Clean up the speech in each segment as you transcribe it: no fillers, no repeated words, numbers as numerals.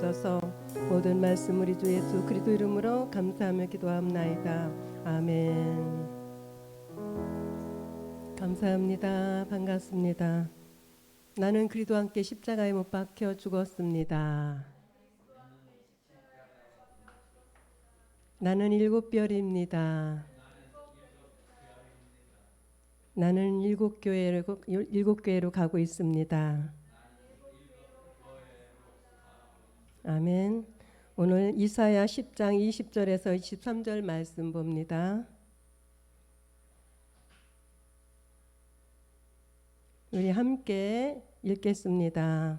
주옵소서. 모든 말씀 우리 주 예수 그리스도 이름으로 감사하며 기도합나이다. 아멘. 감사합니다. 반갑습니다. 나는 그리스도와 함께 십자가에 못 박혀 죽었습니다. 나는 일곱 별입니다. 나는 일곱 교회로 가고 있습니다. 아멘. 오늘 이사야 10장 20절에서 23절 말씀 봅니다. 우리 함께 읽겠습니다.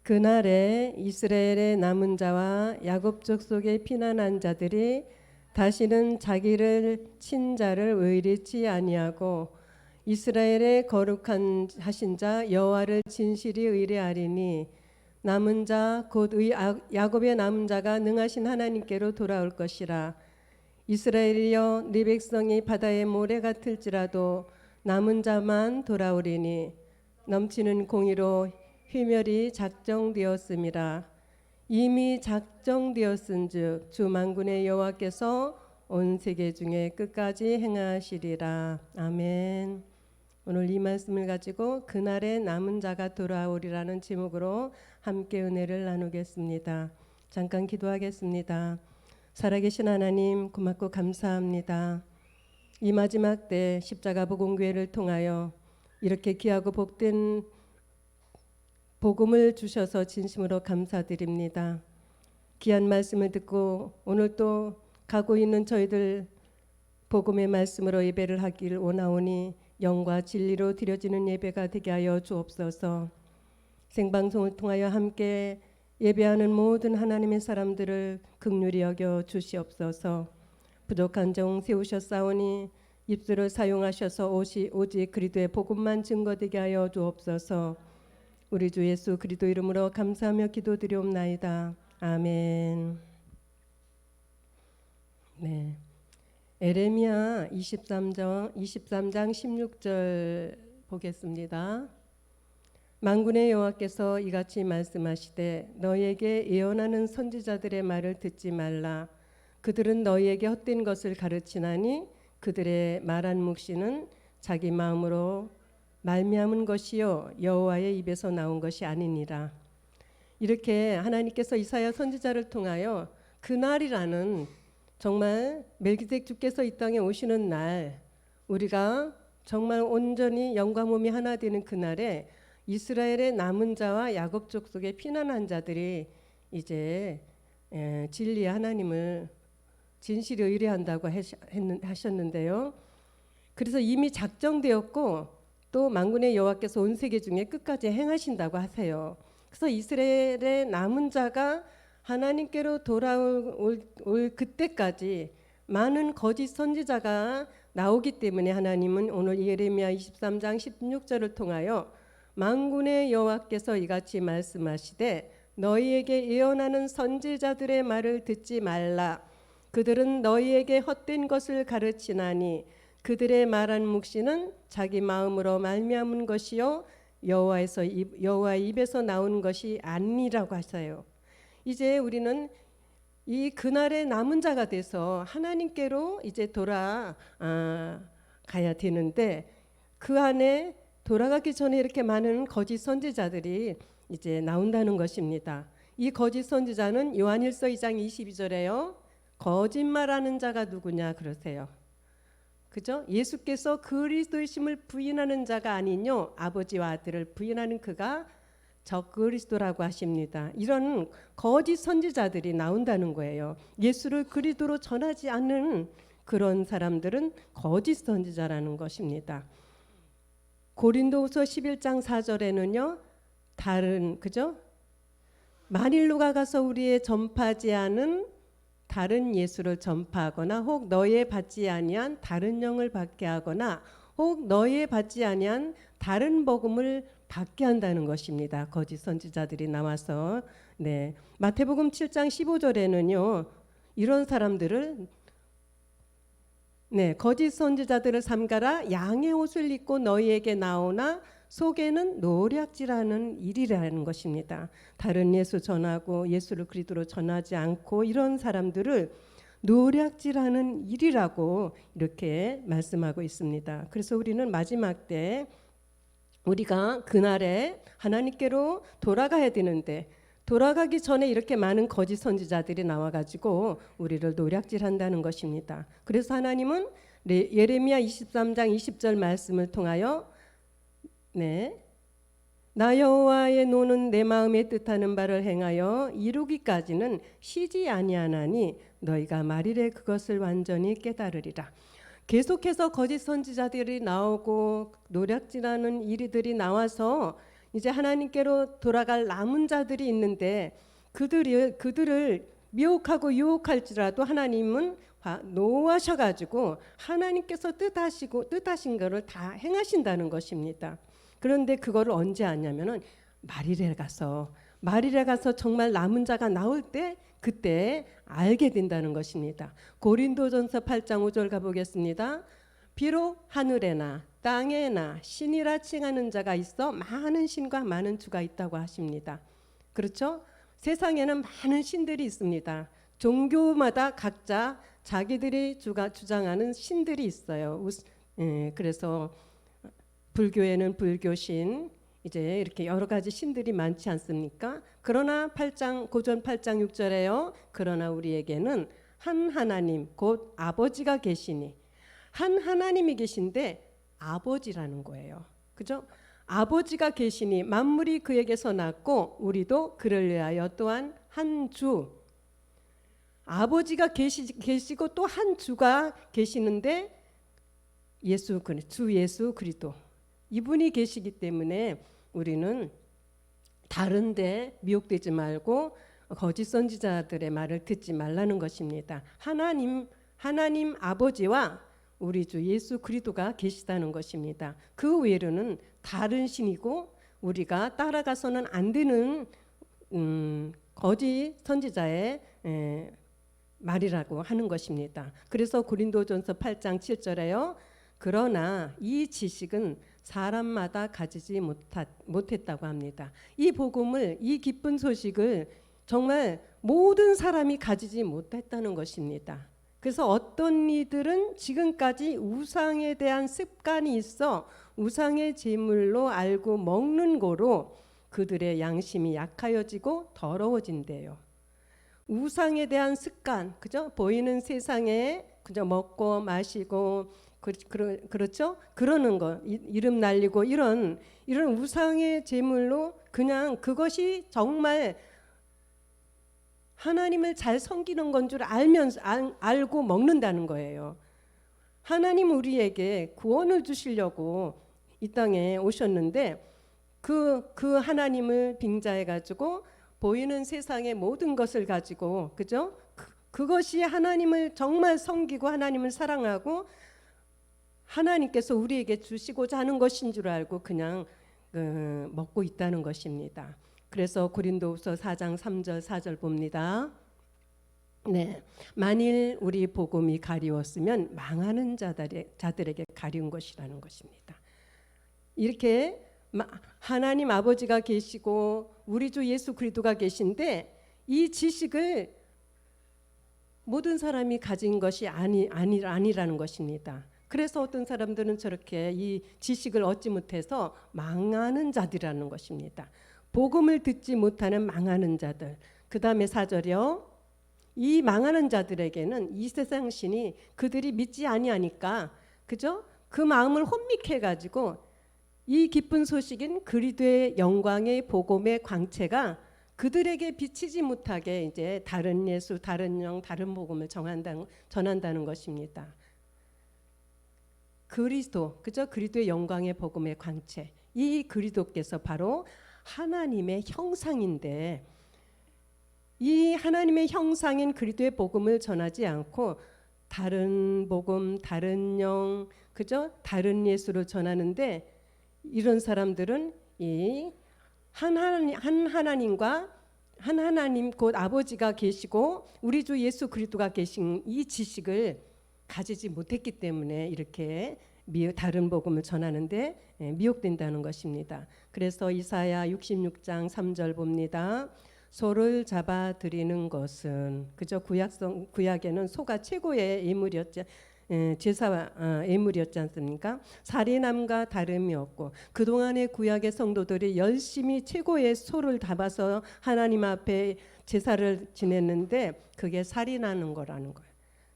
그날에 이스라엘의 남은 자와 야곱 족속의 피난한 자들이 다시는 자기를 친 자를 의리치 아니하고 이스라엘의 거룩한 하신 자 여호와를 진실이 의뢰하리니 남은 자 곧 야곱의 남은 자가 능하신 하나님께로 돌아올 것이라. 이스라엘이여 네 백성이 바다의 모래 같을지라도 남은 자만 돌아오리니 넘치는 공의로 휘멸이 작정되었음이라. 이미 작정되었은즉 주 만군의 여호와께서 온 세계 중에 끝까지 행하시리라. 아멘. 오늘 이 말씀을 가지고 그날의 남은 자가 돌아오리라는 제목으로 함께 은혜를 나누겠습니다. 잠깐 기도하겠습니다. 살아계신 하나님 고맙고 감사합니다. 이 마지막 때 십자가 복음교회를 통하여 이렇게 귀하고 복된 복음을 주셔서 진심으로 감사드립니다. 귀한 말씀을 듣고 오늘 또 가고 있는 저희들 복음의 말씀으로 예배를 하길 원하오니 영과 진리로 드려지는 예배가 되게 하여 주옵소서. 생방송을 통하여 함께 예배하는 모든 하나님의 사람들을 긍휼히 여겨 주시옵소서. 부족한 종 세우셨사오니 입술을 사용하셔서 오직 그리스도의 복음만 증거되게 하여 주옵소서. 우리 주 예수 그리스도 이름으로 감사하며 기도드리옵나이다. 아멘. 네. 에레미야 23장 16절 보겠습니다. 만군의 여호와께서 이같이 말씀하시되 너희에게 예언하는 선지자들의 말을 듣지 말라. 그들은 너희에게 헛된 것을 가르치나니 그들의 말한 묵시는 자기 마음으로 말미암은 것이요 여호와의 입에서 나온 것이 아니니라. 이렇게 하나님께서 이사야 선지자를 통하여 그날이라는 정말 멜기세덱 주께서 이 땅에 오시는 날, 우리가 정말 온전히 영과 몸이 하나 되는 그날에 이스라엘의 남은 자와 야곱 족속의 피난한 자들이 이제 진리의 하나님을 진실히 의뢰한다고 하셨는데요. 그래서 이미 작정되었고 또 만군의 여호와께서 온 세계 중에 끝까지 행하신다고 하세요. 그래서 이스라엘의 남은 자가 하나님께로 돌아올 그때까지 많은 거짓 선지자가 나오기 때문에 하나님은 오늘 예레미야 23장 16절을 통하여 만군의 여호와께서 이같이 말씀하시되 너희에게 예언하는 선지자들의 말을 듣지 말라. 그들은 너희에게 헛된 것을 가르치나니 그들의 말한 묵시는 자기 마음으로 말미암은 것이요 여호와의 입에서 나온 것이 아니라고 하셔요. 이제 우리는 이 그날의 남은 자가 돼서 하나님께로 이제 돌아가야 되는데 그 안에 돌아가기 전에 이렇게 많은 거짓 선지자들이 이제 나온다는 것입니다. 이 거짓 선지자는 요한일서 2장 22절에요. 거짓말하는 자가 누구냐 그러세요. 그죠? 예수께서 그리스도이심을 부인하는 자가 아니뇨 아버지와 아들을 부인하는 그가 적그리스도라고 하십니다. 이런 거짓 선지자들이 나온다는 거예요. 예수를 그리스도로 전하지 않는 그런 사람들은 거짓 선지자라는 것입니다. 고린도후서 11장 4절에는요. 그죠? 만일 누가 가서 우리의 전파하지 않은 다른 예수를 전파하거나 혹 너희의 받지 아니한 다른 영을 받게 하거나 혹 너희의 받지 아니한 다른 복음을 받게 한다는 것입니다. 거짓 선지자들이 나와서 마태복음 7장 15절에는요. 이런 사람들을 거짓 선지자들을 삼가라. 양의 옷을 입고 너희에게 나오나 속에는 노략질하는 일이라는 것입니다. 다른 예수 전하고 예수를 그리스도로 전하지 않고 이런 사람들을 노략질하는 일이라고 이렇게 말씀하고 있습니다. 그래서 우리는 마지막 때 우리가 그날에 하나님께로 돌아가야 되는데 돌아가기 전에 이렇게 많은 거짓 선지자들이 나와가지고 우리를 노략질한다는 것입니다. 그래서 하나님은 예레미야 23장 20절 말씀을 통하여 나 여호와의 노는 내 마음에 뜻하는 바를 행하여 이루기까지는 쉬지 아니하나니 너희가 말이래 그것을 완전히 깨달으리라. 계속해서 거짓 선지자들이 나오고 노략질하는 이리들이 나와서 이제 하나님께로 돌아갈 남은 자들이 있는데 그들을 미혹하고 유혹할지라도 하나님은 노하셔가지고 하나님께서 뜻하신 것을 다 행하신다는 것입니다. 그런데 그거를 언제 하냐면은 말일에 가서 정말 남은 자가 나올 때 그때 알게 된다는 것입니다. 고린도전서 8장 5절 가보겠습니다. 비록 하늘에나 땅에나 신이라 칭하는 자가 있어 많은 신과 많은 주가 있다고 하십니다. 그렇죠? 세상에는 많은 신들이 있습니다. 종교마다 각자 자기들이 주장하는 신들이 있어요. 그래서 불교에는 불교신, 이제 이렇게 여러 가지 신들이 많지 않습니까? 그러나 고전 8장 6절에요. 그러나 우리에게는 한 하나님 곧 아버지가 계시니, 한 하나님이 계신데 아버지라는 거예요. 그죠? 아버지가 계시니 만물이 그에게서 났고 우리도 그를 위하여 또한 한 주, 아버지가 계시고 또 한 주가 계시는데 주 예수 그리스도, 이분이 계시기 때문에 우리는 다른데 미혹되지 말고 거짓 선지자들의 말을 듣지 말라는 것입니다. 하나님 아버지와 우리 주 예수 그리스도가 계시다는 것입니다. 그 외로는 다른 신이고 우리가 따라가서는 안 되는 거짓 선지자의 말이라고 하는 것입니다. 그래서 고린도전서 8장 7절에요. 그러나 이 지식은 사람마다 가지지 못했다고 합니다. 이 복음을, 이 기쁜 소식을 정말 모든 사람이 가지지 못했다는 것입니다. 그래서 어떤 이들은 지금까지 우상에 대한 습관이 있어 우상의 제물로 알고 먹는 거로 그들의 양심이 약하여지고 더러워진대요. 우상에 대한 습관, 그죠? 보이는 세상에 그저 먹고 마시고 그렇죠? 그러는 거, 이름 날리고 이런 우상의 제물로 그냥 그것이 정말 하나님을 잘 섬기는 건 줄 알고 먹는다는 거예요. 하나님 우리에게 구원을 주시려고 이 땅에 오셨는데 그 하나님을 빙자해 가지고 보이는 세상의 모든 것을 가지고, 그죠? 그것이 하나님을 정말 섬기고 하나님을 사랑하고 하나님께서 우리에게 주시고자 하는 것인 줄 알고 그냥 먹고 있다는 것입니다. 그래서 고린도후서 4장 3절 4절 봅니다. 만일 우리 복음이 가리웠으면 망하는 자들에게 가리운 것이라는 것입니다. 이렇게 하나님 아버지가 계시고 우리 주 예수 그리스도가 계신데 이 지식을 모든 사람이 가진 것이 아니라는 것입니다. 그래서 어떤 사람들은 저렇게 이 지식을 얻지 못해서 망하는 자들이라는 것입니다. 복음을 듣지 못하는 망하는 자들. 그 다음에 4절이요. 이 망하는 자들에게는 이 세상 신이 그들이 믿지 아니하니까, 그죠? 그 마음을 혼미케 해가지고 이 기쁜 소식인 그리스도의 영광의 복음의 광채가 그들에게 비치지 못하게 이제 다른 예수, 다른 영, 다른 복음을 전한다는 것입니다. 그리스도, 그죠? 그리스도의 영광의 복음의 광채. 이 그리스도께서 바로 하나님의 형상인데 이 하나님의 형상인 그리스도의 복음을 전하지 않고 다른 복음, 다른 영, 그죠? 다른 예수를 전하는데 이런 사람들은 이 한 하나님 곧 아버지가 계시고 우리 주 예수 그리스도가 계신 이 지식을 가지지 못했기 때문에 이렇게 다른 복음을 전하는데 미혹된다는 것입니다. 그래서 이사야 66장 3절 봅니다. 소를 잡아 드리는 것은 그저 구약에는 소가 최고의 예물이었지 제사 예물이었지 않습니까? 살인함과 다름이 없고 그동안의 구약의 성도들이 열심히 최고의 소를 잡아서 하나님 앞에 제사를 지냈는데 그게 살인하는 거라는 거예요.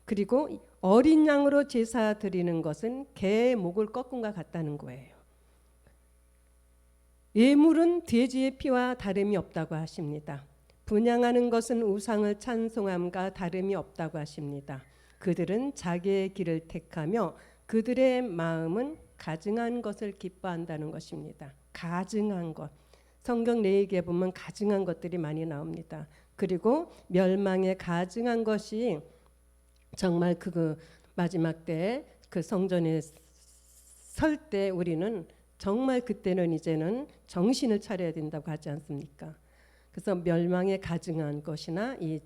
그리고 어린 양으로 제사 드리는 것은 개의 목을 꺾음과 같다는 거예요. 예물은 돼지의 피와 다름이 없다고 하십니다. 분향하는 것은 우상을 찬송함과 다름이 없다고 하십니다. 그들은 자기의 길을 택하며 그들의 마음은 가증한 것을 기뻐한다는 것입니다. 가증한 것. 성경 내역에 보면 가증한 것들이 많이 나옵니다. 그리고 멸망에 가증한 것이 정말 그 마지막 때 그 성전에 설 때 우리는 정말 그때는 이제는 정신을 차려야 된다고 하지 않습니까? 그래서 멸망에 가증한 것이나 이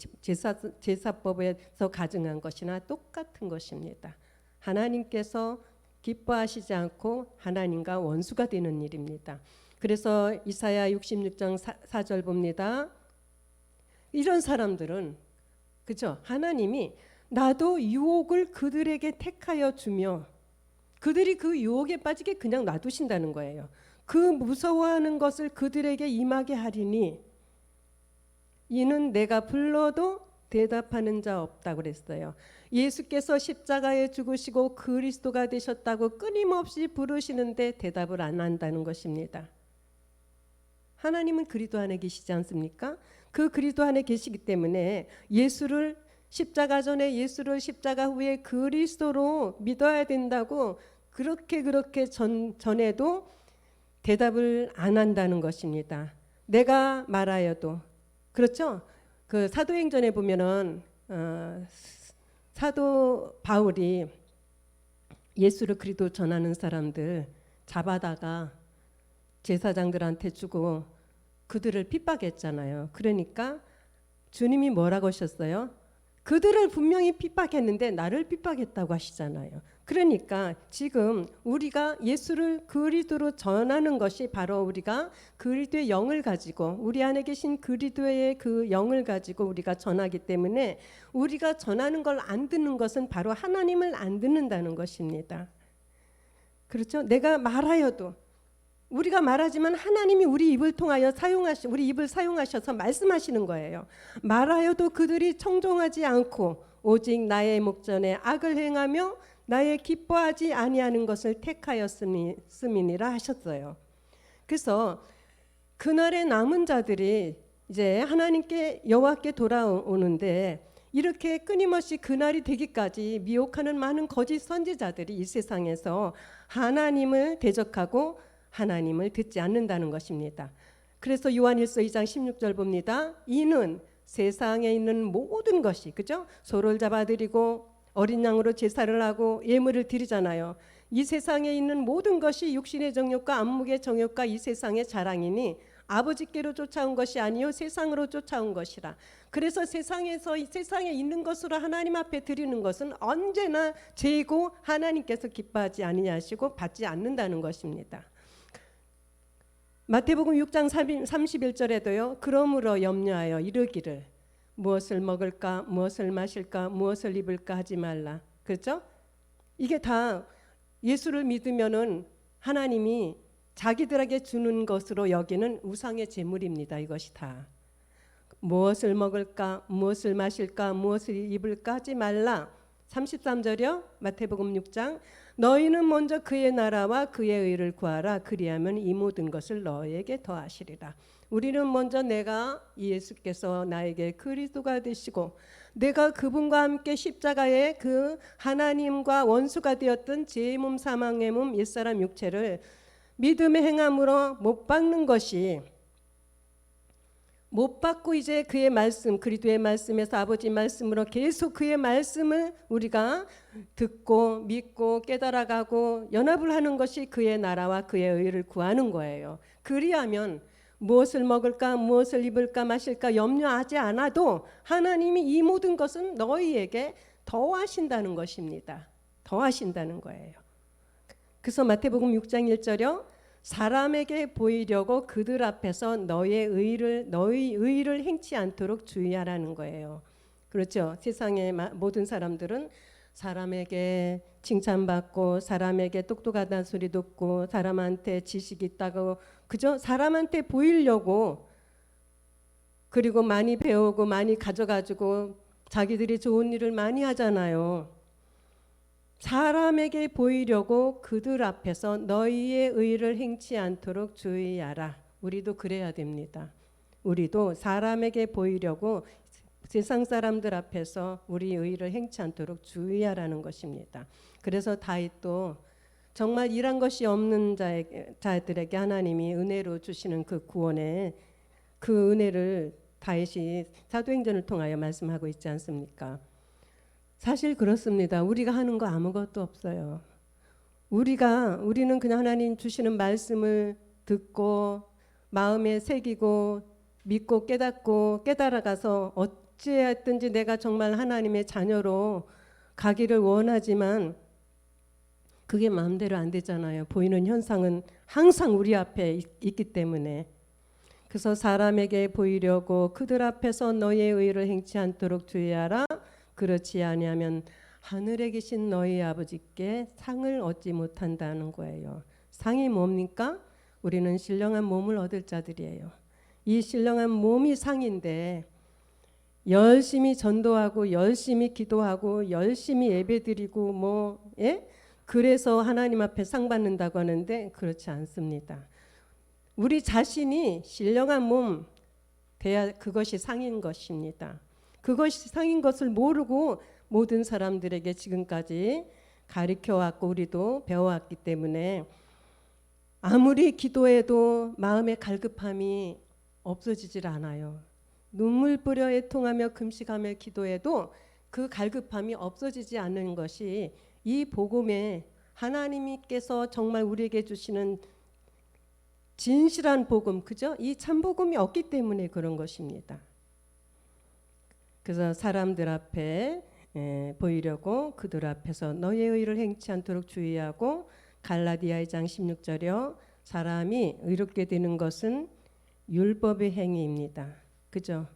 제사법에서 가증한 것이나 똑같은 것입니다. 하나님께서 기뻐하시지 않고 하나님과 원수가 되는 일입니다. 그래서 이사야 66장 4절 봅니다. 이런 사람들은 그죠? 하나님이 나도 유혹을 그들에게 택하여 주며 그들이 그 유혹에 빠지게 그냥 놔두신다는 거예요. 그 무서워하는 것을 그들에게 임하게 하리니 이는 내가 불러도 대답하는 자 없다고 그랬어요. 예수께서 십자가에 죽으시고 그리스도가 되셨다고 끊임없이 부르시는데 대답을 안 한다는 것입니다. 하나님은 그리스도 안에 계시지 않습니까? 그 그리스도 안에 계시기 때문에 예수를 십자가 전에 예수를 십자가 후에 그리스도로 믿어야 된다고 그렇게 전에도 대답을 안 한다는 것입니다. 내가 말하여도 그렇죠? 그 사도행전에 보면은 사도 바울이 예수를 그리스도 전하는 사람들 잡아다가 제사장들한테 주고 그들을 핍박했잖아요. 그러니까 주님이 뭐라고 하셨어요? 그들을 분명히 핍박했는데 나를 핍박했다고 하시잖아요. 그러니까 지금 우리가 예수를 그리스도로 전하는 것이 바로 우리가 그리스도의 영을 가지고 우리 안에 계신 그리스도의 그 영을 가지고 우리가 전하기 때문에 우리가 전하는 걸 안 듣는 것은 바로 하나님을 안 듣는다는 것입니다. 그렇죠? 내가 말하여도 우리가 말하지만 하나님이 우리 입을 통하여 우리 입을 사용하셔서 말씀하시는 거예요. 말하여도 그들이 청종하지 않고 오직 나의 목전에 악을 행하며 나의 기뻐하지 아니하는 것을 택하였음이니라 하셨어요. 그래서 그날의 남은 자들이 이제 하나님께 여호와께 돌아오는데 이렇게 끊임없이 그날이 되기까지 미혹하는 많은 거짓 선지자들이 이 세상에서 하나님을 대적하고 하나님을 듣지 않는다는 것입니다. 그래서 요한일서 2장 16절 봅니다. 이는 세상에 있는 모든 것이 그죠? 소를 잡아드리고 어린 양으로 제사를 하고 예물을 드리잖아요. 이 세상에 있는 모든 것이 육신의 정욕과 안목의 정욕과 이 세상의 자랑이니 아버지께로 쫓아온 것이 아니요 세상으로 쫓아온 것이라. 그래서 세상에 있는 것으로 하나님 앞에 드리는 것은 언제나 죄고 하나님께서 기뻐하지 아니하시고 받지 않는다는 것입니다. 마태복음 6장 31절에도요. 그러므로 염려하여 이르기를 무엇을 먹을까 무엇을 마실까 무엇을 입을까 하지 말라. 그렇죠? 이게 다 예수를 믿으면은 하나님이 자기들에게 주는 것으로 여기는 우상의 제물입니다. 이것이 다. 무엇을 먹을까 무엇을 마실까 무엇을 입을까 하지 말라. 33절이요. 마태복음 6장 너희는 먼저 그의 나라와 그의 의를 구하라. 그리하면 이 모든 것을 너희에게 더하시리라. 우리는 먼저 내가 예수께서 나에게 그리스도가 되시고 내가 그분과 함께 십자가에 그 하나님과 원수가 되었던 죄의 몸 사망의 몸 옛사람 육체를 믿음의 행함으로 못 박는 것이 못 받고 이제 그의 말씀 그리스도의 말씀에서 아버지 말씀으로 계속 그의 말씀을 우리가 듣고 믿고 깨달아가고 연합을 하는 것이 그의 나라와 그의 의를 구하는 거예요. 그리하면 무엇을 먹을까 무엇을 입을까 마실까 염려하지 않아도 하나님이 이 모든 것은 너희에게 더하신다는 것입니다. 더하신다는 거예요. 그래서 마태복음 6장 1절이요. 사람에게 보이려고 그들 앞에서 너의 의를 행치 않도록 주의하라는 거예요. 그렇죠. 세상의 모든 사람들은 사람에게 칭찬받고 사람에게 똑똑하다는 소리 듣고 사람한테 지식이 있다고 그죠? 사람한테 보이려고 그리고 많이 배우고 많이 가져가지고 자기들이 좋은 일을 많이 하잖아요. 사람에게 보이려고 그들 앞에서 너희의 의를 행치 않도록 주의하라. 우리도 그래야 됩니다. 우리도 사람에게 보이려고 세상 사람들 앞에서 우리 의를 행치 않도록 주의하라는 것입니다. 그래서 다윗도 정말 일한 것이 없는 자들에게 하나님이 은혜로 주시는 그 구원의 그 은혜를 다윗이 사도행전을 통하여 말씀하고 있지 않습니까? 사실 그렇습니다. 우리가 하는 거 아무것도 없어요. 우리는 그냥 하나님 주시는 말씀을 듣고 마음에 새기고 믿고 깨닫고 깨달아가서 어찌했든지 내가 정말 하나님의 자녀로 가기를 원하지만 그게 마음대로 안 되잖아요. 보이는 현상은 항상 우리 앞에 있기 때문에. 그래서 사람에게 보이려고 그들 앞에서 너의 의를 행치 않도록 주의하라. 그렇지 아니하면 하늘에 계신 너희 아버지께 상을 얻지 못한다는 거예요. 상이 뭡니까? 우리는 신령한 몸을 얻을 자들이에요. 이 신령한 몸이 상인데 열심히 전도하고 열심히 기도하고 열심히 예배드리고 그래서 하나님 앞에 상 받는다고 하는데 그렇지 않습니다. 우리 자신이 신령한 몸 돼야 그것이 상인 것입니다. 그것이 상인 것을 모르고 모든 사람들에게 지금까지 가르쳐왔고 우리도 배워왔기 때문에 아무리 기도해도 마음의 갈급함이 없어지질 않아요. 눈물 뿌려 애통하며 금식하며 기도해도 그 갈급함이 없어지지 않는 것이 이 복음에 하나님께서 정말 우리에게 주시는 진실한 복음, 그죠? 이 참 복음이 없기 때문에 그런 것입니다. 그래서 사람들 앞에 보이려고 그들 앞에서 너의 의를 행치 않도록 주의하고 갈라디아 2장 16절이요. 사람이 의롭게 되는 것은 율법의 행위입니다. 그죠?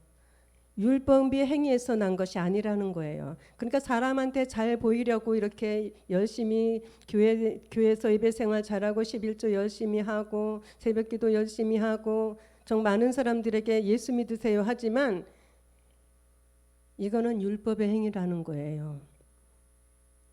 율법의 행위에서 난 것이 아니라는 거예요. 그러니까 사람한테 잘 보이려고 이렇게 열심히 교회에서 예배 생활 잘하고 11조 열심히 하고 새벽기도 열심히 하고 정 많은 사람들에게 예수 믿으세요 하지만 이거는 율법의 행위라는 거예요.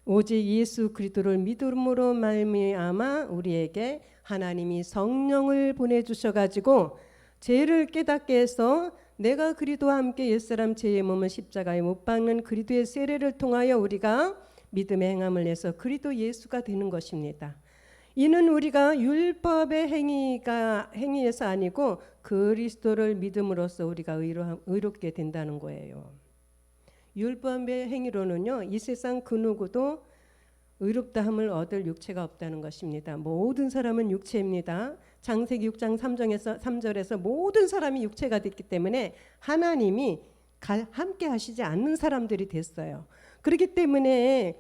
오직 예수 그리스도를 믿음으로 말미암아 우리에게 하나님이 성령을 보내주셔가지고 죄를 깨닫게 해서 내가 그리스도와 함께 옛사람 죄의 몸을 십자가에 못 박는 그리스도의 세례를 통하여 우리가 믿음의 행함을 내서 그리스도 예수가 되는 것입니다. 이는 우리가 율법의 행위에서 아니고 그리스도를 믿음으로써 우리가 의롭게 된다는 거예요. 율법의 행위로는요, 이 세상 그 누구도 의롭다함을 얻을 육체가 없다는 것입니다. 모든 사람은 육체입니다. 창세기 6장 3절에서 모든 사람이 육체가 됐기 때문에 하나님이 함께 하시지 않는 사람들이 됐어요. 그렇기 때문에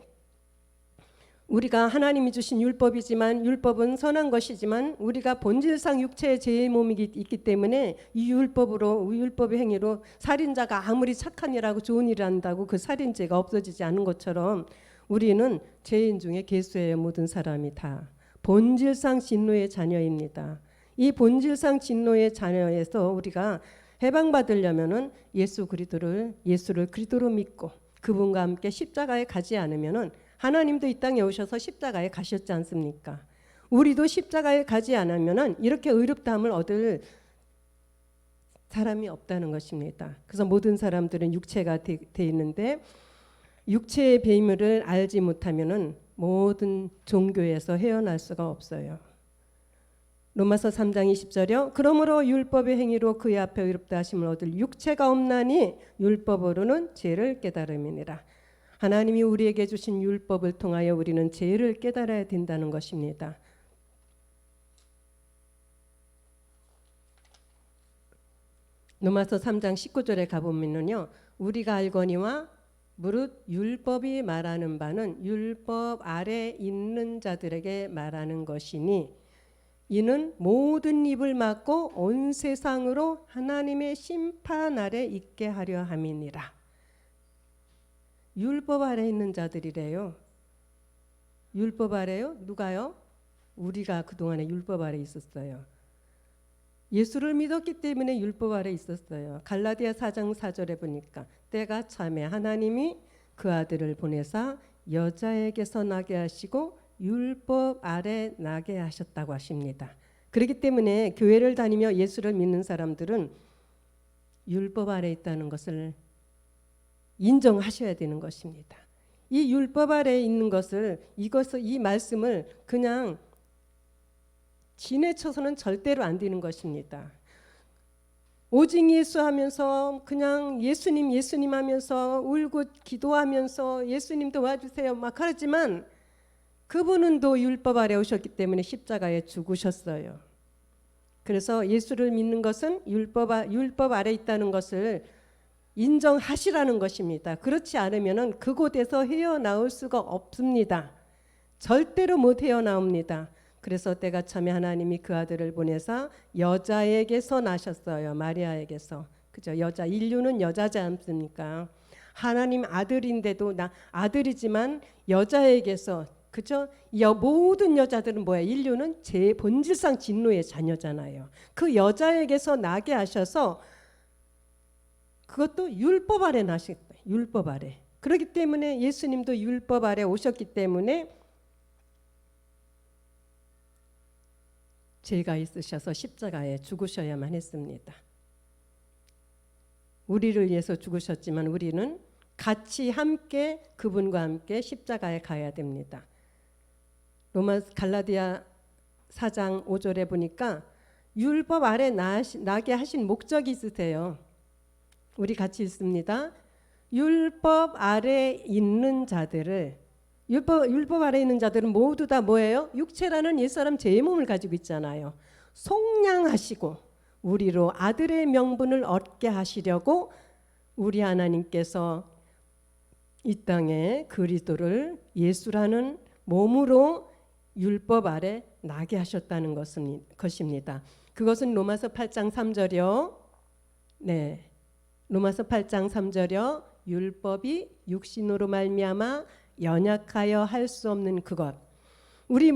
우리가 하나님이 주신 율법이지만 율법은 선한 것이지만 우리가 본질상 육체의 죄의 몸이 있기 때문에 이 율법의 행위로 살인자가 아무리 착한 일하고 좋은 일을 한다고 그 살인죄가 없어지지 않은 것처럼 우리는 죄인 중에 괴수예요. 모든 사람이 다 본질상 진노의 자녀입니다. 이 본질상 진노의 자녀에서 우리가 해방받으려면은 예수를 그리스도로 믿고 그분과 함께 십자가에 가지 않으면은 하나님도 이 땅에 오셔서 십자가에 가셨지 않습니까? 우리도 십자가에 가지 않으면은 이렇게 의롭다함을 얻을 사람이 없다는 것입니다. 그래서 모든 사람들은 육체가 돼 있는데 육체의 비밀을 알지 못하면은 모든 종교에서 헤어날 수가 없어요. 로마서 3장 20절이요. 그러므로 율법의 행위로 그의 앞에 의롭다 하심을 얻을 육체가 없나니 율법으로는 죄를 깨달음이니라. 하나님이 우리에게 주신 율법을 통하여 우리는 죄를 깨달아야 된다는 것입니다. 로마서 3장 19절에 가보면요. 우리가 알거니와 무릇 율법이 말하는 바는 율법 아래 있는 자들에게 말하는 것이니 이는 모든 입을 막고 온 세상으로 하나님의 심판 아래 있게 하려 함이니라. 율법 아래 있는 자들이래요. 율법 아래요? 누가요? 우리가 그동안에 율법 아래 있었어요. 예수를 믿었기 때문에 율법 아래 있었어요. 갈라디아 4장 4절에 보니까 때가 참에 하나님이 그 아들을 보내사 여자에게서 나게 하시고 율법 아래 나게 하셨다고 하십니다. 그렇기 때문에 교회를 다니며 예수를 믿는 사람들은 율법 아래 있다는 것을 인정하셔야 되는 것입니다. 이 율법 아래 있는 것을 이 말씀을 그냥 지내쳐서는 절대로 안 되는 것입니다. 오직 예수 하면서 그냥 예수님 하면서 울고 기도하면서 예수님 도와주세요 막 하지만 그분은 또 율법 아래 오셨기 때문에 십자가에 죽으셨어요. 그래서 예수를 믿는 것은 율법 아래 있다는 것을 인정하시라는 것입니다. 그렇지 않으면 그곳에서 헤어나올 수가 없습니다. 절대로 못 헤어나옵니다. 그래서 때가 참에 하나님이 그 아들을 보내사 여자에게서 나셨어요. 마리아에게서. 그죠? 인류는 여자지 않습니까? 하나님 아들인데도 아들이지만 여자에게서, 그죠? 모든 여자들은 뭐야? 인류는 제 본질상 진노의 자녀잖아요. 그 여자에게서 나게 하셔서 그것도 율법 아래 나셨어요. 율법 아래. 그렇기 때문에 예수님도 율법 아래 오셨기 때문에 죄가 있으셔서 십자가에 죽으셔야만 했습니다. 우리를 위해서 죽으셨지만 우리는 같이 함께 그분과 함께 십자가에 가야 됩니다. 갈라디아 4장 5절에 보니까 율법 아래 나게 하신 목적이 있으세요. 우리 같이 읽습니다. 율법 아래 있는 자들을 율법 아래 있는 자들은 모두 다 뭐예요? 육체라는 옛사람 제 몸을 가지고 있잖아요. 속량하시고 우리로 아들의 명분을 얻게 하시려고 우리 하나님께서 이 땅에 그리스도를 예수라는 몸으로 율법 아래 나게 하셨다는 것입니다. 그것은 로마서 8장 3절이요. 네, 로마서 8장 3절이요. 율법이 육신으로 말미암아 연약하여 할 수 없는 그것. 우리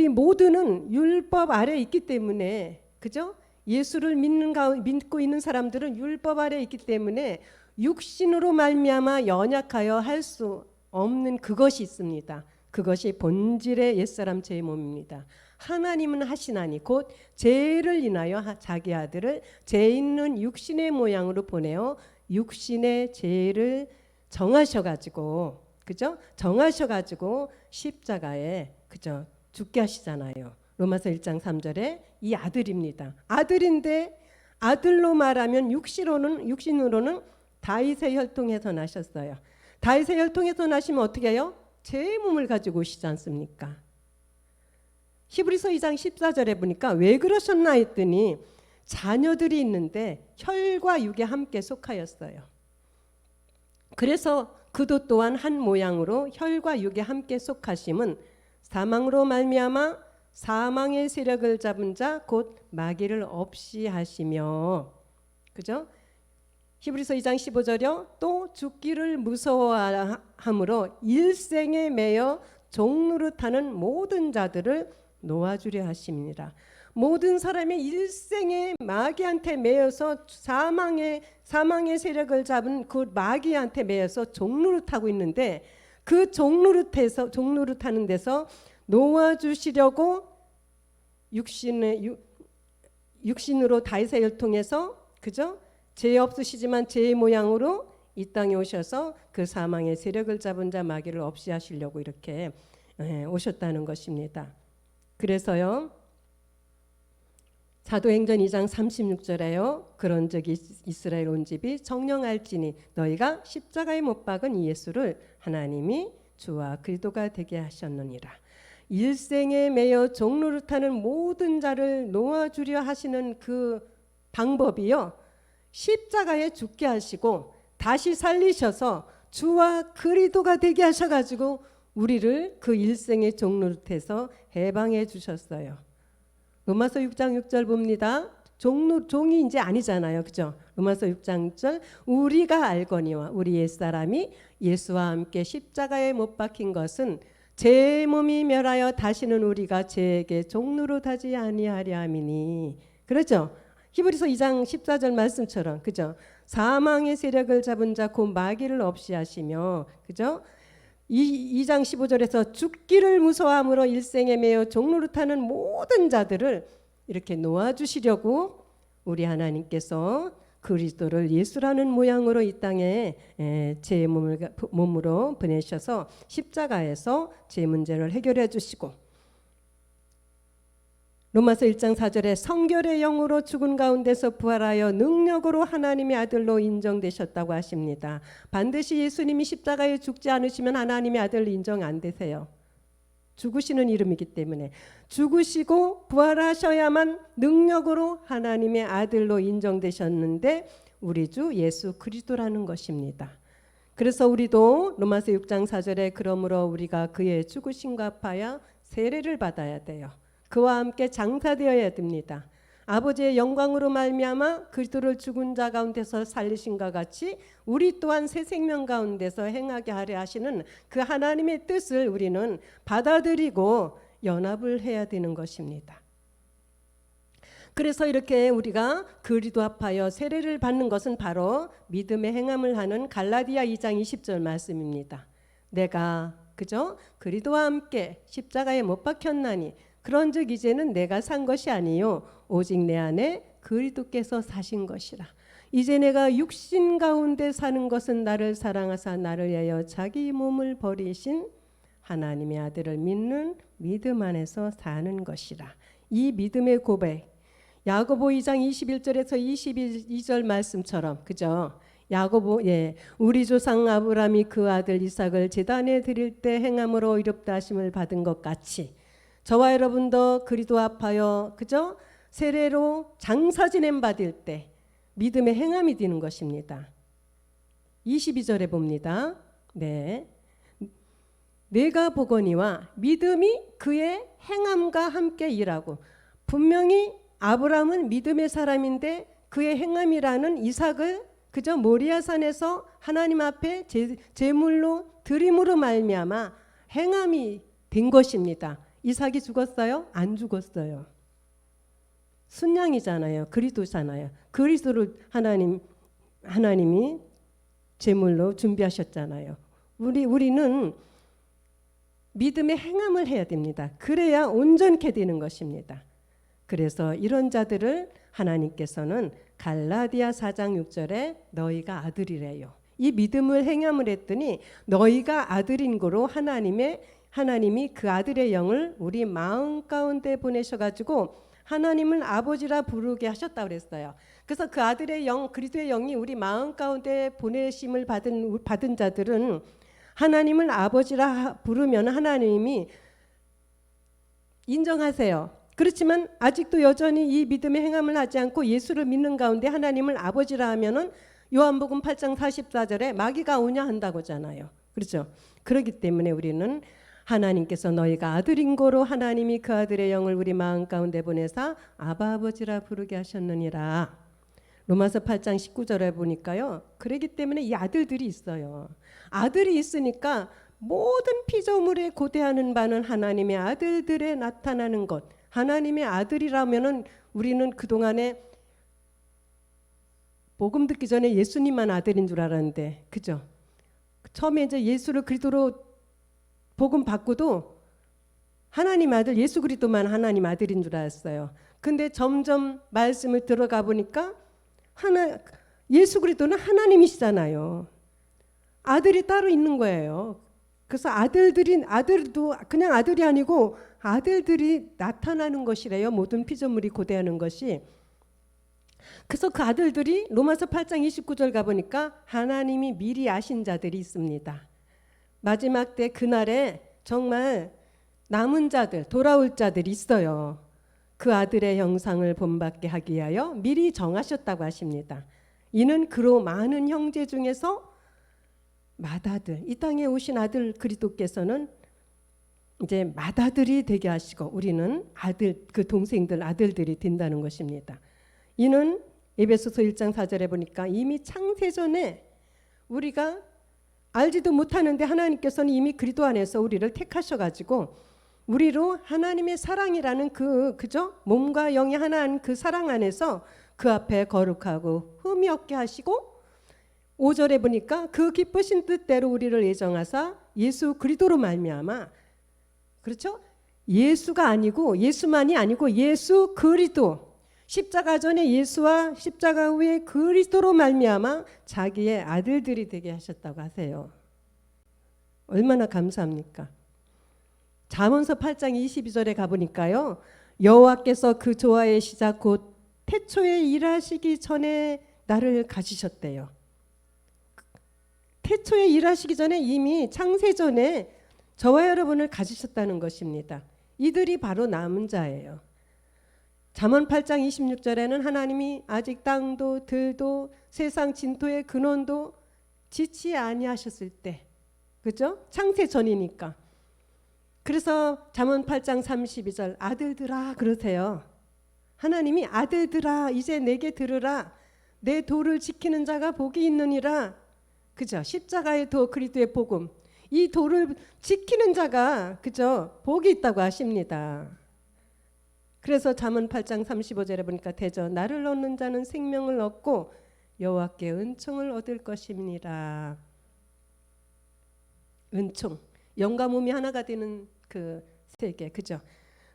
모두는 율법 아래 있기 때문에, 그죠? 예수를 믿고 있는 사람들은 율법 아래 있기 때문에 육신으로 말미암아 연약하여 할 수 없는 그것이 있습니다. 그것이 본질의 옛사람 제 몸입니다. 하나님은 하시나니 곧 죄를 인하여 자기 아들을 죄 있는 육신의 모양으로 보내어 육신의 죄를 정하셔가지고, 그죠? 정하셔가지고 십자가에, 그죠? 죽게 하시잖아요. 로마서 1장 3절에 이 아들입니다. 아들인데 아들로 말하면 육신으로는 다윗의 혈통에서 나셨어요. 다윗의 혈통에서 나시면 어떻게 해요? 제 몸을 가지고 오시지 않습니까? 히브리서 2장 14절에 보니까 왜 그러셨나 했더니 자녀들이 있는데 혈과 육에 함께 속하였어요. 그래서 그도 또한 한 모양으로 혈과 육에 함께 속하심은 사망으로 말미암아 사망의 세력을 잡은 자 곧 마귀를 없이 하시며, 그죠? 히브리서 2장 15절이요. 또 죽기를 무서워함으로 일생에 매여 종노릇하는 모든 자들을 놓아주려 하십니다. 모든 사람의 일생에 마귀한테 매여서 사망의 세력을 잡은 그 마귀한테 매여서 종노릇하고 있는데 그 종노릇하는 데서 놓아주시려고 육신으로 다윗의 혈통에서, 그죠? 죄 없으시지만 죄의 모양으로 이 땅에 오셔서 그 사망의 세력을 잡은 자 마귀를 없이 하시려고 이렇게 오셨다는 것입니다. 그래서요, 사도행전 2장 36절에요. 그런즉 이스라엘 온 집이 정령할지니 너희가 십자가에 못 박은 이 예수를 하나님이 주와 그리스도가 되게 하셨느니라. 일생에 매여 종노릇하는 모든 자를 놓아주려 하시는 그 방법이요, 십자가에 죽게 하시고 다시 살리셔서 주와 그리스도가 되게 하셔가지고 우리를 그 일생의 종노릇에서 해방해 주셨어요. 로마서 6장 6절 봅니다. 종이 이제 아니잖아요, 그죠? 로마서 6장 6절 우리가 알거니와 우리 옛사람이 예수와 함께 십자가에 못 박힌 것은 제 몸이 멸하여 다시는 우리가 죄에게 종노릇하지 아니하려 함이니. 그렇죠? 히브리서 2장 14절 말씀처럼, 그죠? 사망의 세력을 잡은 자 곧 마귀를 없이 하시며, 그죠? 2장 15절에서 죽기를 무서워함으로 일생에 매여 종노릇하는 모든 자들을 이렇게 놓아주시려고 우리 하나님께서 그리스도를 예수라는 모양으로 이 땅에 제 몸으로 보내셔서 십자가에서 제 문제를 해결해 주시고, 로마서 1장 4절에 성결의 영으로 죽은 가운데서 부활하여 능력으로 하나님의 아들로 인정되셨다고 하십니다. 반드시 예수님이 십자가에 죽지 않으시면 하나님의 아들 인정 안 되세요. 죽으시는 이름이기 때문에 죽으시고 부활하셔야만 능력으로 하나님의 아들로 인정되셨는데 우리 주 예수 그리스도라는 것입니다. 그래서 우리도 로마서 6장 4절에 그러므로 우리가 그의 죽으심과 합하여 세례를 받아야 돼요. 그와 함께 장사되어야 됩니다. 아버지의 영광으로 말미암아 그리스도를 죽은 자 가운데서 살리신과 같이 우리 또한 새 생명 가운데서 행하게 하려 하시는 그 하나님의 뜻을 우리는 받아들이고 연합을 해야 되는 것입니다. 그래서 이렇게 우리가 그리스도 합하여 세례를 받는 것은 바로 믿음의 행함을 하는 갈라디아 2장 20절 말씀입니다. 내가 그죠? 그리스도와 함께 십자가에 못 박혔나니 그런즉 이제는 내가 산 것이 아니요 오직 내 안에 그리스도께서 사신 것이라. 이제 내가 육신 가운데 사는 것은 나를 사랑하사 나를 위하여 자기 몸을 버리신 하나님의 아들을 믿는 믿음 안에서 사는 것이라. 이 믿음의 고백, 야고보 2장 21절에서 22절 말씀처럼, 그죠? 야고보, 우리 조상 아브라함이 그 아들 이삭을 제단에 드릴 때 행함으로 의롭다 하심을 받은 것 같이 저와 여러분도 그리스도 합하여, 그죠? 세례로 장사 지냄 받을 때 믿음의 행함이 되는 것입니다. 22절에 봅니다. 네. 내가 보거니와 믿음이 그의 행함과 함께 일하고, 분명히 아브라함은 믿음의 사람인데 그의 행함이라는 이삭을 그저 모리아산에서 하나님 앞에 제물로 드림으로 말미암아 행함이 된 것입니다. 이삭이 죽었어요? 안 죽었어요. 순양이잖아요. 그리스도잖아요. 그리스도를 하나님이 제물로 준비하셨잖아요. 우리는 믿음의 행함을 해야 됩니다. 그래야 온전케 되는 것입니다. 그래서 이런 자들을 하나님께서는 갈라디아 4장 6절에 너희가 아들이래요. 이 믿음을 행함을 했더니 너희가 아들인 거로 하나님이 그 아들의 영을 우리 마음 가운데 보내셔가지고 하나님을 아버지라 부르게 하셨다고 그랬어요. 그래서 그 아들의 영, 그리스도의 영이 우리 마음 가운데 보내심을 받은 자들은 하나님을 아버지라 부르면 하나님이 인정하세요. 그렇지만 아직도 여전히 이 믿음의 행함을 하지 않고 예수를 믿는 가운데 하나님을 아버지라 하면은 요한복음 8장 44절에 마귀가 오냐 한다고잖아요. 그렇죠? 그렇기 때문에 우리는 하나님께서 너희가 아들인 고로 하나님이 그 아들의 영을 우리 마음 가운데 보내사 아바 아버지라 부르게 하셨느니라. 로마서 8장 19절에 보니까요. 그렇기 때문에 이 아들들이 있어요. 아들이 있으니까 모든 피조물에 고대하는 바는 하나님의 아들들에 나타나는 것. 하나님의 아들이라면은 우리는 그동안에 복음 듣기 전에 예수님만 아들인 줄 알았는데, 그죠? 처음에 이제 예수를 그리스도로 복음 받고도 하나님 아들 예수 그리스도만 하나님 아들인 줄 알았어요. 근데 점점 말씀을 들어가 보니까 예수 그리스도는 하나님이시잖아요. 아들이 따로 있는 거예요. 그래서 아들도 그냥 아들이 아니고 아들들이 나타나는 것이래요. 모든 피조물이 고대하는 것이. 그래서 그 아들들이 로마서 8장 29절 가보니까 하나님이 미리 아신 자들이 있습니다. 마지막 때 그날에 정말 남은 자들, 돌아올 자들이 있어요. 그 아들의 형상을 본받게 하기 위하여 미리 정하셨다고 하십니다. 이는 그로 많은 형제 중에서 맏아들, 이 땅에 오신 아들 그리스도께서는 이제 맏아들이 되게 하시고 우리는 아들, 그 동생들 아들들이 된다는 것입니다. 이는 에베소서 1장 4절에 보니까 이미 창세전에 우리가 알지도 못하는데 하나님께서는 이미 그리스도 안에서 우리를 택하셔가지고 우리로 하나님의 사랑이라는 그죠? 몸과 영이 하나인 그 사랑 안에서 그 앞에 거룩하고 흠이 없게 하시고 5절에 보니까 그 기쁘신 뜻대로 우리를 예정하사 예수 그리스도로 말미암아, 그렇죠? 예수가 아니고 예수만이 아니고 예수 그리스도, 십자가 전에 예수와 십자가 후에 그리스도로 말미암아 자기의 아들들이 되게 하셨다고 하세요. 얼마나 감사합니까? 잠언서 8장 22절에 가보니까요, 여호와께서 그 조화의 시작 곧 태초에 일하시기 전에 나를 가지셨대요. 태초에 일하시기 전에 이미 창세전에 저와 여러분을 가지셨다는 것입니다. 이들이 바로 남은 자예요. 잠언 8장 26절에는 하나님이 아직 땅도 들도 세상 진토의 근원도 지치 아니하셨을 때, 그죠? 창세전이니까. 그래서 잠언 8장 32절 아들들아 그러세요. 하나님이 아들들아 이제 내게 들으라. 내 도를 지키는 자가 복이 있느니라. 그죠? 십자가의 도 그리스도의 복음. 이 도를 지키는 자가 그죠? 복이 있다고 하십니다. 그래서 잠언 8장 35절에 보니까 대저 나를 얻는 자는 생명을 얻고 여호와께 은총을 얻을 것입니다. 은총. 영과 몸이 하나가 되는 그 세계. 그죠?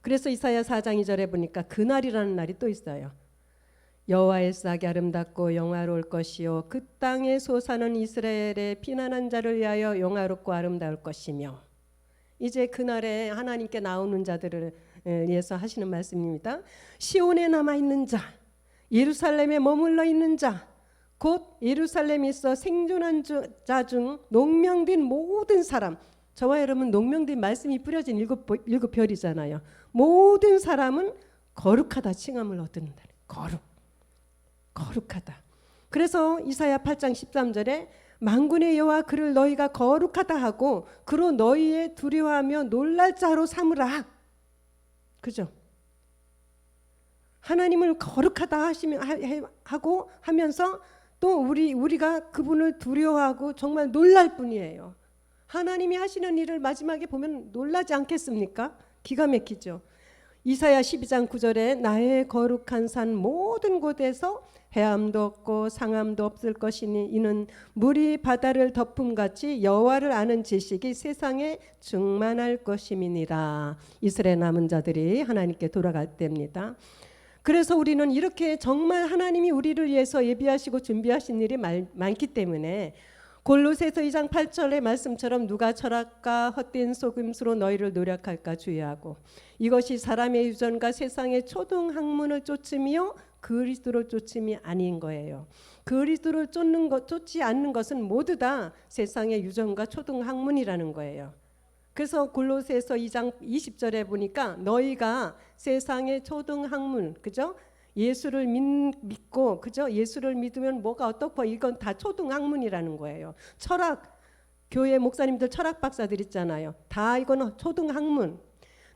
그래서 이사야 4장 2절에 보니까 그날이라는 날이 또 있어요. 여호와의 싹이 아름답고 영화로울 것이요 그 땅에 솟아는 이스라엘의 피난한 자를 위하여 영화롭고 아름다울 것이며, 이제 그날에 하나님께 나오는 자들을 위해서 하시는 말씀입니다. 시온에 남아있는 자, 예루살렘에 머물러 있는 자, 곧 예루살렘에 있어 생존한 자 중 농명된 모든 사람, 저와 여러분 농명된 말씀이 뿌려진 일곱 별이잖아요. 모든 사람은 거룩하다 칭함을 얻는다. 거룩하다. 그래서 이사야 8장 13절에 만군의 여호와 그를 너희가 거룩하다 하고 그로 너희의 두려워하며 놀랄 자로 삼으라. 그죠? 하나님을 거룩하다 하고 하면서 또 우리가 그분을 두려워하고 정말 놀랄 뿐이에요. 하나님이 하시는 일을 마지막에 보면 놀라지 않겠습니까? 기가 막히죠. 이사야 12장 9절에 나의 거룩한 산 모든 곳에서 해암도 없고 상암도 없을 것이니 이는 물이 바다를 덮음같이 여호와를 아는 지식이 세상에 충만할 것임이니라. 이스라엘 남은 자들이 하나님께 돌아갈 때입니다. 그래서 우리는 이렇게 정말 하나님이 우리를 위해서 예비하시고 준비하신 일이 많기 때문에 골로새서 2장 8절의 말씀처럼 누가 철학과 헛된 속임수로 너희를 노력할까 주의하고 이것이 사람의 유전과 세상의 초등 학문을 쫓음이요 그리스도를 쫓음이 아닌 거예요. 그리스도를 쫓지 않는 것은 모두 다 세상의 유전과 초등 학문이라는 거예요. 그래서 골로새서 2장 20절에 보니까 너희가 세상의 초등 학문, 그죠? 예수를 믿고 그죠? 예수를 믿으면 뭐가 어떻고 이건 다 초등 학문이라는 거예요. 철학, 교회 목사님들 철학 박사들 있잖아요. 다 이건 초등 학문.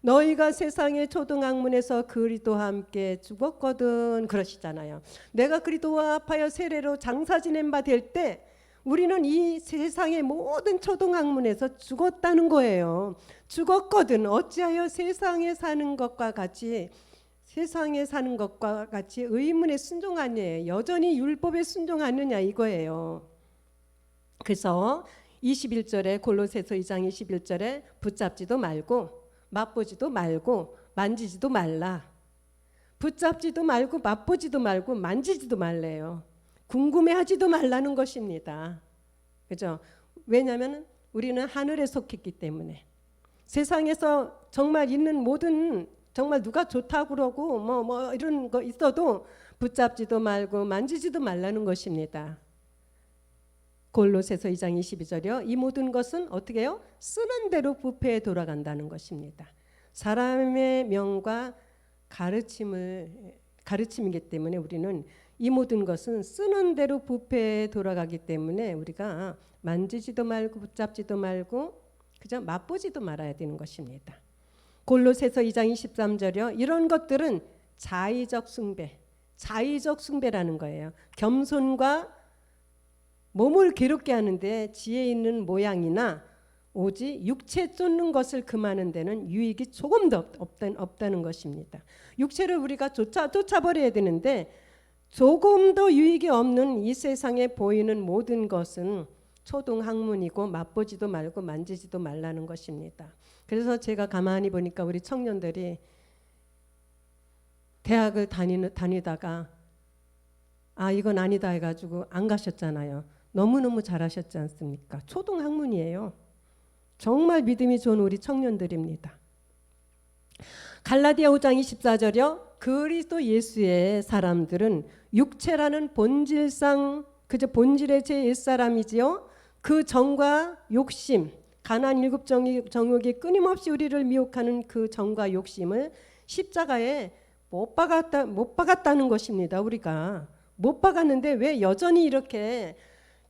너희가 세상의 초등 학문에서 그리스도와 함께 죽었거든 그러시잖아요. 내가 그리스도와 합하여 세례로 장사 지낸 바 될 때 우리는 이 세상의 모든 초등 학문에서 죽었다는 거예요. 죽었거든. 어찌하여 세상에 사는 것과 같이 의문에 순종하느냐, 여전히 율법에 순종하느냐 이거예요. 그래서 21절에 골로새서 2장 21절에 붙잡지도 말고 맛보지도 말고 만지지도 말라. 붙잡지도 말고 맛보지도 말고 만지지도 말래요. 궁금해하지도 말라는 것입니다. 그죠? 왜냐하면 우리는 하늘에 속했기 때문에 세상에서 정말 있는 모든 정말 누가 좋다고 그러고 뭐 이런 거 있어도 붙잡지도 말고 만지지도 말라는 것입니다. 골로새서 2장 22절이요. 이 모든 것은 어떻게 해요? 쓰는 대로 부패에 돌아간다는 것입니다. 사람의 명과 가르침이기 때문에 우리는 이 모든 것은 쓰는 대로 부패에 돌아가기 때문에 우리가 만지지도 말고 붙잡지도 말고 그저 맛보지도 말아야 되는 것입니다. 골로새서 2장 23절이요. 이런 것들은 자의적 숭배라는 거예요. 겸손과 몸을 괴롭게 하는데 지혜 있는 모양이나 오직 육체 쫓는 것을 금하는 데는 유익이 조금도 없다는 것입니다. 육체를 우리가 쫓아버려야 되는데 조금도 유익이 없는 이 세상에 보이는 모든 것은 초등학문이고 맛보지도 말고 만지지도 말라는 것입니다. 그래서 제가 가만히 보니까 우리 청년들이 대학을 다니다가 이건 아니다 해가지고 안 가셨잖아요. 너무너무 잘하셨지 않습니까? 초등학문이에요. 정말 믿음이 좋은 우리 청년들입니다. 갈라디아 5장 24절이요. 그리스도 예수의 사람들은 육체라는 본질상 그저 본질의 제 옛사람이지요. 그 정과 욕심, 가난 일곱 정욕이 끊임없이 우리를 미혹하는 그 정과 욕심을 십자가에 못 박았다는 것입니다. 우리가 못 박았는데 왜 여전히 이렇게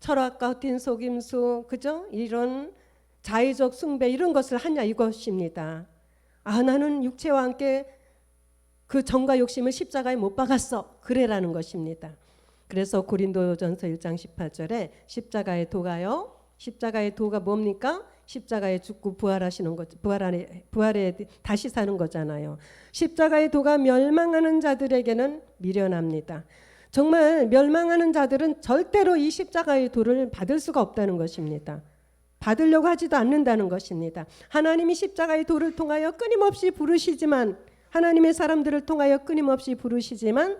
철학과 헛된 속임수, 그죠? 이런 자의적 숭배 이런 것을 하냐 이것입니다. 나는 육체와 함께 그 정과 욕심을 십자가에 못 박았어. 그래라는 것입니다. 그래서 고린도전서 1장 18절에 십자가의 도가요. 십자가의 도가 뭡니까? 십자가에 죽고 부활하시는 것, 부활에 다시 사는 거잖아요. 십자가의 도가 멸망하는 자들에게는 미련합니다. 정말 멸망하는 자들은 절대로 이 십자가의 도를 받을 수가 없다는 것입니다. 받으려고 하지도 않는다는 것입니다. 하나님이 십자가의 도를 통하여 끊임없이 부르시지만 하나님의 사람들을 통하여 끊임없이 부르시지만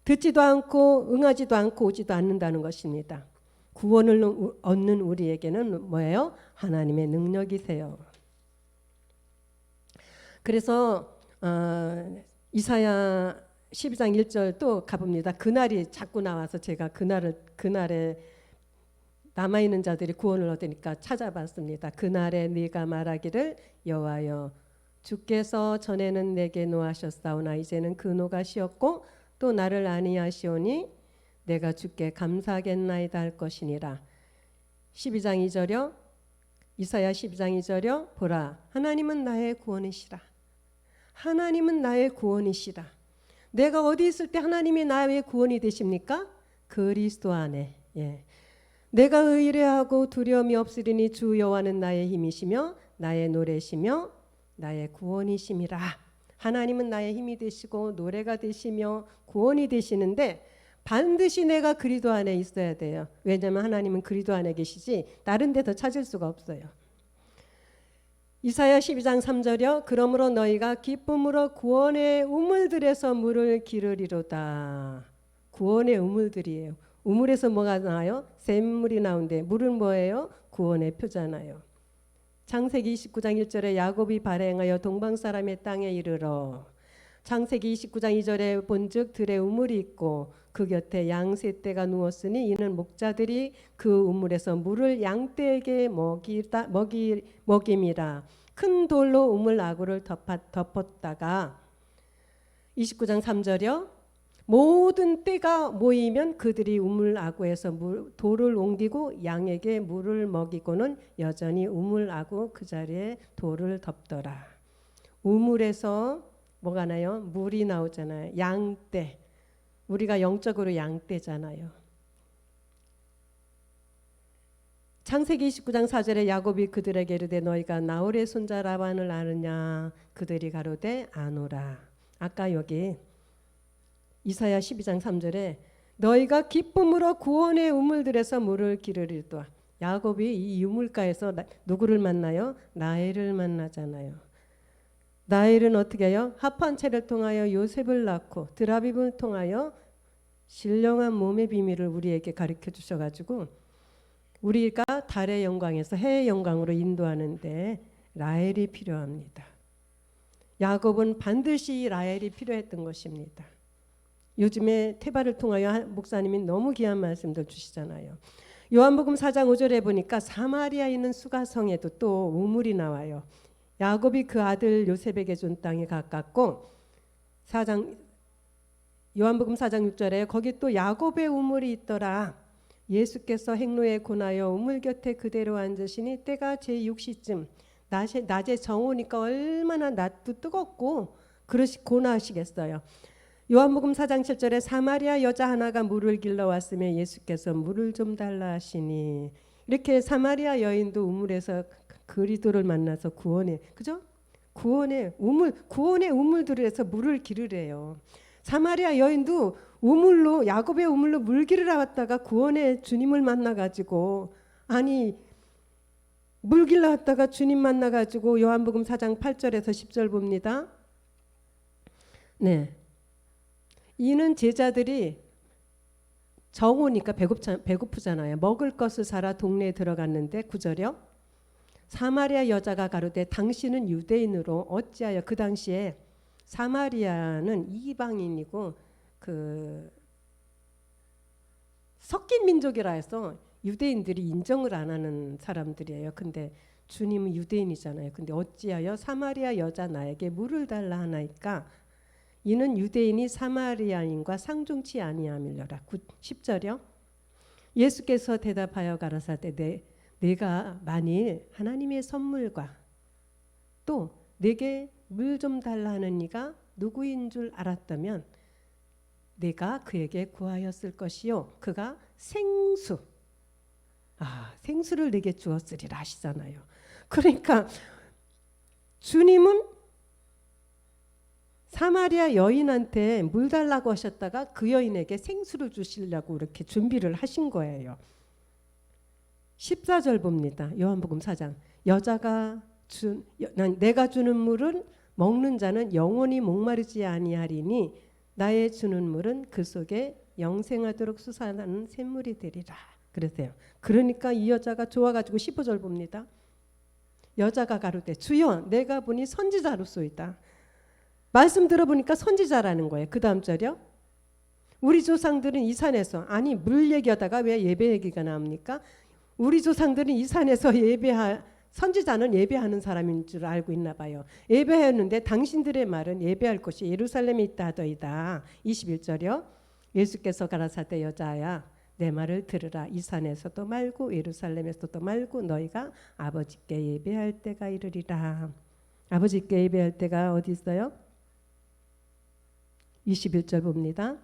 듣지도 않고 응하지도 않고 오지도 않는다는 것입니다. 구원을 얻는 우리에게는 뭐예요? 하나님의 능력이세요. 그래서 이사야 12장 1절 또 가봅니다. 그날이 자꾸 나와서 제가 그날에 남아있는 자들이 구원을 얻으니까 찾아봤습니다. 그날에 네가 말하기를 여호와여 주께서 전에는 내게 노하셨사오나 이제는 그 노가 쉬었고 또 나를 아니하시오니 내가 주께 감사하겠나이다 할 것이니라. 12장 2절요. 이사야 12장 2절요. 보라 하나님은 나의 구원이시라. 하나님은 나의 구원이시라. 내가 어디 있을 때 하나님이 나의 구원이 되십니까? 그리스도 안에. 내가 의뢰하고 두려움이 없으리니 주 여호와는 나의 힘이시며 나의 노래시며 나의 구원이심이라. 하나님은 나의 힘이 되시고 노래가 되시며 구원이 되시는데 반드시 내가 그리스도 안에 있어야 돼요. 왜냐하면 하나님은 그리스도 안에 계시지 다른 데 더 찾을 수가 없어요. 이사야 12장 3절이요. 그러므로 너희가 기쁨으로 구원의 우물들에서 물을 기르리로다. 구원의 우물들이에요. 우물에서 뭐가 나와요? 샘물이 나오는데 물은 뭐예요? 구원의 표잖아요. 창세기 29장 1절에 야곱이 발행하여 동방 사람의 땅에 이르러. 창세기 29장 2절에 본즉 들에 우물이 있고 그 곁에 양 세 떼가 누웠으니 이는 목자들이 그 우물에서 물을 양떼에게 먹임이라. 큰 돌로 우물 아구를 덮었다가 29장 3절이요. 모든 떼가 모이면 그들이 우물 아구에서 돌을 옮기고 양에게 물을 먹이고는 여전히 우물 아구 그 자리에 돌을 덮더라. 우물에서 뭐가 나요? 물이 나오잖아요. 양떼. 우리가 영적으로 양떼잖아요. 창세기 29장 4절에 야곱이 그들에게 이르되 너희가 나홀의 손자 라반을 아느냐? 그들이 가로되 아노라. 아까 여기 이사야 12장 3절에 너희가 기쁨으로 구원의 우물들에서 물을 기르리도다. 야곱이 이 우물가에서 누구를 만나요? 라헬을 만나잖아요. 라헬은 어떻게 해요? 합한체를 통하여 요셉을 낳고 드라빔을 통하여 신령한 몸의 비밀을 우리에게 가르쳐 주셔가지고 우리가 달의 영광에서 해의 영광으로 인도하는데 라헬이 필요합니다. 야곱은 반드시 라헬이 필요했던 것입니다. 요즘에 테바를 통하여 목사님이 너무 귀한 말씀들 주시잖아요. 요한복음 4장 5절에 보니까 사마리아에 있는 수가성에도 또 우물이 나와요. 야곱이 그 아들 요셉에게 준 땅이 가깝고 4장 요한복음 4장 6절에 거기 또 야곱의 우물이 있더라. 예수께서 행로에 고나여 우물 곁에 그대로 앉으시니 때가 제6시쯤 낮에 정오니까 얼마나 낮도 뜨겁고 그러시 고나시겠어요. 요한복음 4장 7절에 사마리아 여자 하나가 물을 길러 왔으며 예수께서 물을 좀 달라 하시니 이렇게 사마리아 여인도 우물에서 그리스도를 만나서 구원의 그죠? 구원의 우물들에서 물을 기르래요. 사마리아 여인도 우물로 야곱의 우물로 물 기르러 왔다가 구원의 주님을 만나가지고 물 길러 왔다가 주님 만나가지고 요한복음 4장 8절에서 10절 봅니다. 네, 이는 제자들이 정오니까 배고프잖아요. 먹을 것을 사러 동네에 들어갔는데 9절이요. 사마리아 여자가 가로되 당신은 유대인으로 어찌하여 그 당시에 사마리아는 이방인이고 그 섞인 민족이라 해서 유대인들이 인정을 안 하는 사람들이에요. 근데 주님은 유대인이잖아요. 근데 어찌하여 사마리아 여자 나에게 물을 달라 하나이까 이는 유대인이 사마리아인과 상종치 아니함이려라. 10절이요. 예수께서 대답하여 가라사대 내가 만일 하나님의 선물과 또 내게 물 좀 달라 하는 이가 누구인 줄 알았다면 내가 그에게 구하였을 것이요 그가 생수를 내게 주었으리라 하시잖아요. 그러니까 주님은 사마리아 여인한테 물 달라고 하셨다가 그 여인에게 생수를 주시려고 이렇게 준비를 하신 거예요. 14절 봅니다. 요한복음 4장. 내가 주는 물은 먹는 자는 영원히 목마르지 아니하리니 나의 주는 물은 그 속에 영생하도록 솟아나는 샘물이 되리라. 그러세요. 그러니까 이 여자가 좋아가지고 15절 봅니다. 여자가 가로되 주여 내가 보니 선지자로소이다. 말씀 들어보니까 선지자라는 거예요. 그 다음 절이요. 우리 조상들은 이 산에서 물 얘기하다가 왜 예배 얘기가 나옵니까? 우리 조상들은 이 산에서 선지자는 예배하는 사람인 줄 알고 있나 봐요. 예배하였는데 당신들의 말은 예배할 곳이 예루살렘에 있다 하더이다. 21절이요. 예수께서 가라사대 여자야 내 말을 들으라. 이 산에서도 말고 예루살렘에서도 말고 너희가 아버지께 예배할 때가 이르리라. 아버지께 예배할 때가 어디 있어요? 21절 봅니다.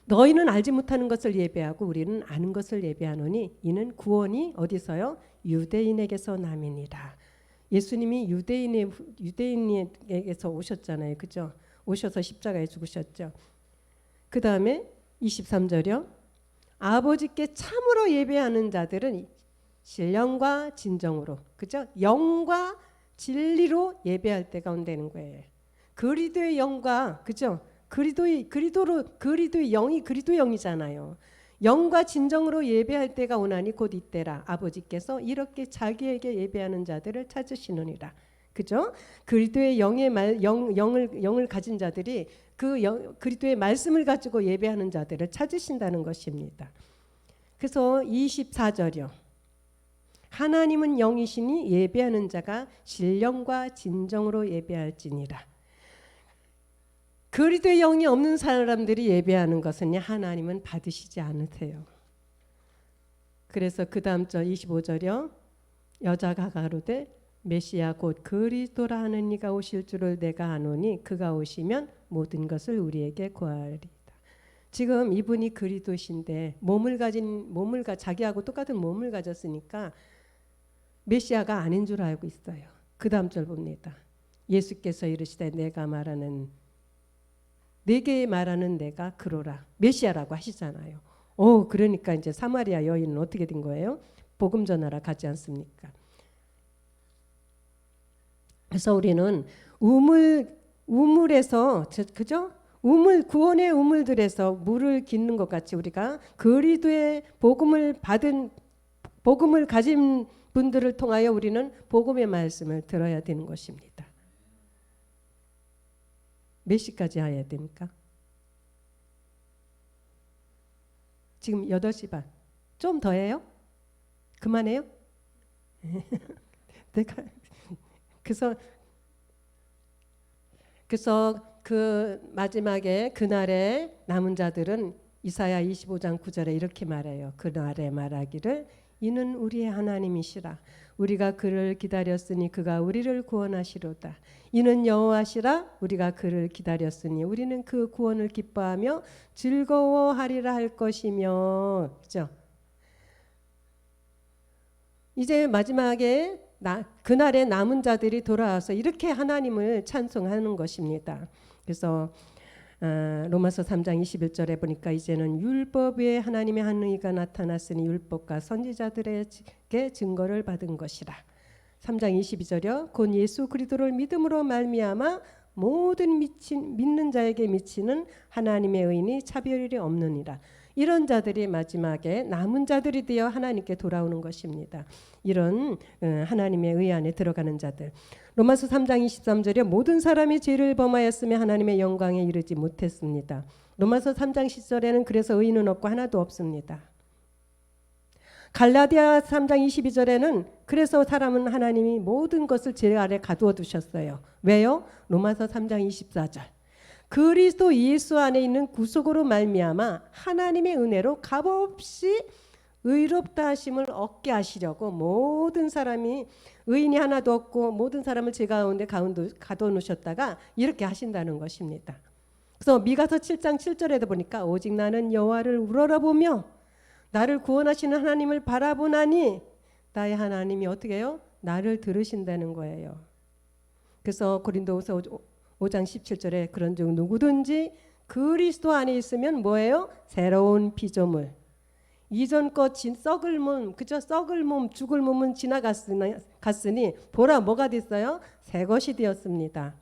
너희는 알지 못하는 것을 예배하고 우리는 아는 것을 예배하노니 이는 구원이 어디서요? 유대인에게서 남이니라. 예수님이 유대인에게서 오셨잖아요. 그죠? 오셔서 십자가에 죽으셨죠. 그 다음에 23절이요. 아버지께 참으로 예배하는 자들은 신령과 진정으로 그죠? 영과 진리로 예배할 때가 온다는 거예요. 그리스도의 영과 그죠? 그리스도의 영이 그리스도의 영이잖아요. 영과 진정으로 예배할 때가 오나니 곧 이때라. 아버지께서 이렇게 자기에게 예배하는 자들을 찾으시느니라. 그죠? 그리스도의 영을 가진 자들이 그리스도의 말씀을 가지고 예배하는 자들을 찾으신다는 것입니다. 그래서 24절이요. 하나님은 영이시니 예배하는 자가 신령과 진정으로 예배할지니라. 그리스도의 영이 없는 사람들이 예배하는 것은 하나님은 받으시지 않으세요. 그래서 그 다음 절 25절이요. 여자가 가로되 메시아 곧 그리스도라 하는 이가 오실 줄을 내가 아노니 그가 오시면 모든 것을 우리에게 구하리이다. 지금 이분이 그리스도신데 자기하고 똑같은 몸을 가졌으니까 메시아가 아닌 줄 알고 있어요. 그 다음 절 봅니다. 예수께서 이르시되 내게 말하는 내가 그로라. 메시아라고 하시잖아요. 그러니까 이제 사마리아 여인은 어떻게 된 거예요? 복음 전하러 가지 않습니까? 그래서 우리는 우물에서 그죠? 구원의 우물들에서 물을 깃는 것 같이 우리가 그리스도의 복음을 가진 분들을 통하여 우리는 복음의 말씀을 들어야 되는 것입니다. 몇 시까지 해야 됩니까? 지금 8시 반. 좀 더 해요? 그만해요? 그래서 그 마지막에 그날에 남은 자들은 이사야 25장 9절에 이렇게 말해요. 그날에 말하기를 이는 우리의 하나님이시라. 우리가 그를 기다렸으니 그가 우리를 구원하시로다. 이는 여호와시라. 우리가 그를 기다렸으니 우리는 그 구원을 기뻐하며 즐거워하리라 할 것이며. 그죠? 이제 마지막에 그날에 남은 자들이 돌아와서 이렇게 하나님을 찬송하는 것입니다. 그래서 로마서 3장 21절에 보니까 이제는 율법 외에 하나님의 한 의가 나타났으니 율법과 선지자들에게 증거를 받은 것이라. 3장 22절이요. 곧 예수 그리스도를 믿음으로 말미암아 모든 믿는 자에게 미치는 하나님의 의인이 차별이 없느니라. 이런 자들이 마지막에 남은 자들이 되어 하나님께 돌아오는 것입니다. 이런 하나님의 의 안에 들어가는 자들. 로마서 3장 23절에 모든 사람이 죄를 범하였으며 하나님의 영광에 이르지 못했습니다. 로마서 3장 10절에는 그래서 의인은 없고 하나도 없습니다. 갈라디아 3장 22절에는 그래서 사람은 하나님이 모든 것을 죄 아래 가두어 두셨어요. 왜요? 로마서 3장 24절. 그리스도 예수 안에 있는 구속으로 말미암아 하나님의 은혜로 값없이 의롭다 하심을 얻게 하시려고 모든 사람이 의인이 하나도 없고 모든 사람을 죄 가운데 가둬 놓으셨다가 이렇게 하신다는 것입니다. 그래서 미가서 7장 7절에도 보니까 오직 나는 여호와를 우러러보며 나를 구원하시는 하나님을 바라보나니 나의 하나님이 어떻게 해요? 나를 들으신다는 거예요. 그래서 고린도후서 5장 17절에 그런즉 누구든지 그리스도 안에 있으면 뭐예요? 새로운 피조물. 이전 것 썩을 몸, 그저 썩을 몸, 죽을 몸은 지나갔으니 보라 뭐가 됐어요? 새 것이 되었습니다.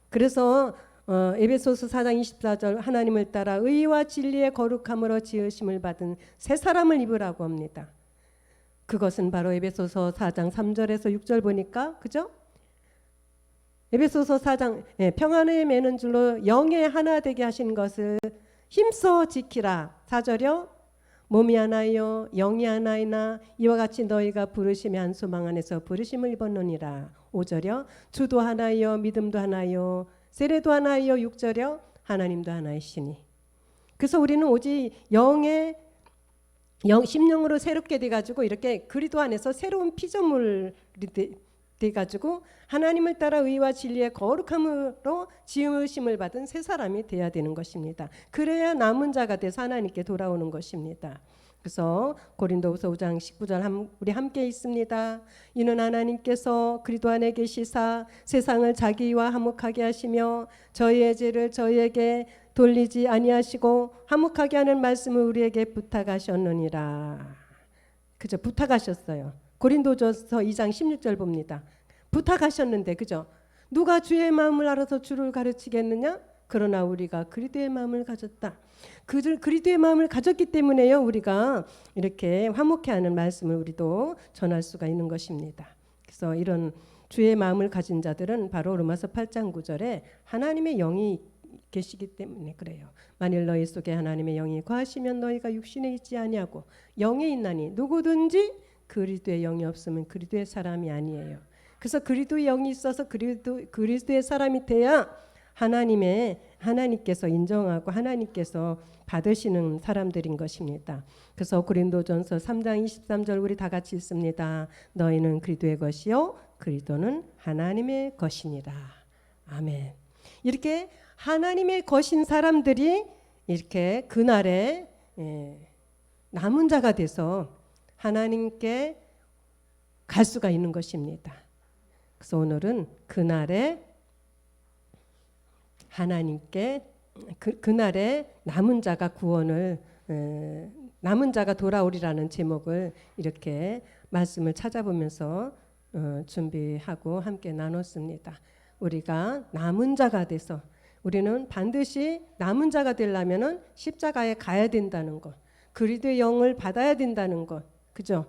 그래서 에베소서 4장 24절 하나님을 따라 의와 진리의 거룩함으로 지으심을 받은 새 사람을 입으라고 합니다. 그것은 바로 에베소서 4장 3절에서 6절 보니까 그죠? 에베소서 4장 평안을 매는 줄로 영에 하나 되게 하신 것을 힘써 지키라. 4절이요. 몸이 하나요 영이 하나이나 이와 같이 너희가 부르심의 한 소망 안에서 부르심을 입었느니라. 5절이요. 주도 하나요 믿음도 하나요 세례도 하나요. 6절이요. 하나님도 하나이시니. 그래서 우리는 오직 심령으로 새롭게 돼가지고 이렇게 그리스도 안에서 새로운 피조물이 돼가지고 하나님을 따라 의와 진리의 거룩함으로 지으심을 받은 새 사람이 돼야 되는 것입니다. 그래야 남은 자가 돼서 하나님께 돌아오는 것입니다. 그래서 고린도후서 5장 19절 우리 함께 있습니다. 이는 하나님께서 그리스도 안에 계시사 세상을 자기와 화목하게 하시며 저희의 죄를 저희에게 돌리지 아니하시고 화목하게 하는 말씀을 우리에게 부탁하셨느니라. 그죠? 부탁하셨어요. 고린도전서 2장 16절 봅니다. 부탁하셨는데 그죠? 누가 주의 마음을 알아서 주를 가르치겠느냐? 그러나 우리가 그리스도의 마음을 가졌다. 그리스도의 마음을 가졌기 때문에요. 우리가 이렇게 화목해하는 말씀을 우리도 전할 수가 있는 것입니다. 그래서 이런 주의 마음을 가진 자들은 바로 로마서 8장 9절에 하나님의 영이 계시기 때문에 그래요. 만일 너희 속에 하나님의 영이 거하시면 너희가 육신에 있지 아니하고 영에 있나니 누구든지 그리스도의 영이 없으면 그리스도의 사람이 아니에요. 그래서 그리스도의 영이 있어서 그리스도의 사람이 돼야 하나님께서 인정하고 하나님께서 받으시는 사람들인 것입니다. 그래서 고린도전서 3장 23절 우리 다 같이 읽습니다. 너희는 그리스도의 것이요 그리스도는 하나님의 것이니라. 아멘. 이렇게 하나님의 것인 사람들이 이렇게 그날에 남은 자가 돼서 하나님께 갈 수가 있는 것입니다. 그래서 오늘은 그날에 하나님께 그날에 남은 자가 구원을 남은 자가 돌아오리라는 제목을 이렇게 말씀을 찾아보면서 준비하고 함께 나눴습니다. 우리가 남은 자가 돼서 우리는 반드시 남은 자가 되려면은 십자가에 가야 된다는 것, 그리스도의 영을 받아야 된다는 것, 그죠?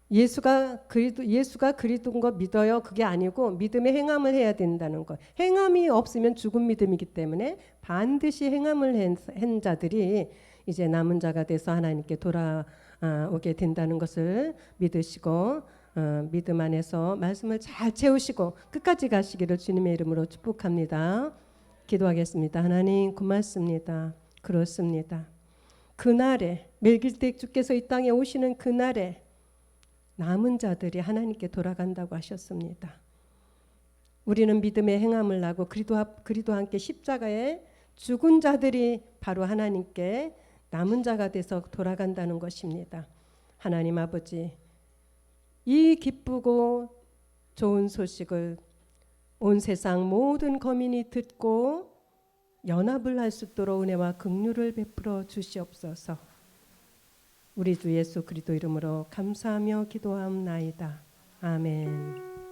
예수가 그리스도인 거 믿어요. 그게 아니고 믿음의 행함을 해야 된다는 것. 행함이 없으면 죽은 믿음이기 때문에 반드시 행함을 한 자들이 이제 남은 자가 돼서 하나님께 돌아오게 된다는 것을 믿으시고 믿음 안에서 말씀을 잘 채우시고 끝까지 가시기를 주님의 이름으로 축복합니다. 기도하겠습니다. 하나님 고맙습니다. 그렇습니다. 그날에 멜기세덱 주께서 이 땅에 오시는 그날에 남은 자들이 하나님께 돌아간다고 하셨습니다. 우리는 믿음의 행함을 하고 그리스도와 함께 십자가에 죽은 자들이 바로 하나님께 남은 자가 돼서 돌아간다는 것입니다. 하나님 아버지, 이 기쁘고 좋은 소식을 온 세상 모든 거민이 듣고 연합을 할 수 있도록 은혜와 긍휼을 베풀어 주시옵소서. 우리 주 예수 그리스도 이름으로 감사하며 기도하옵나이다. 아멘.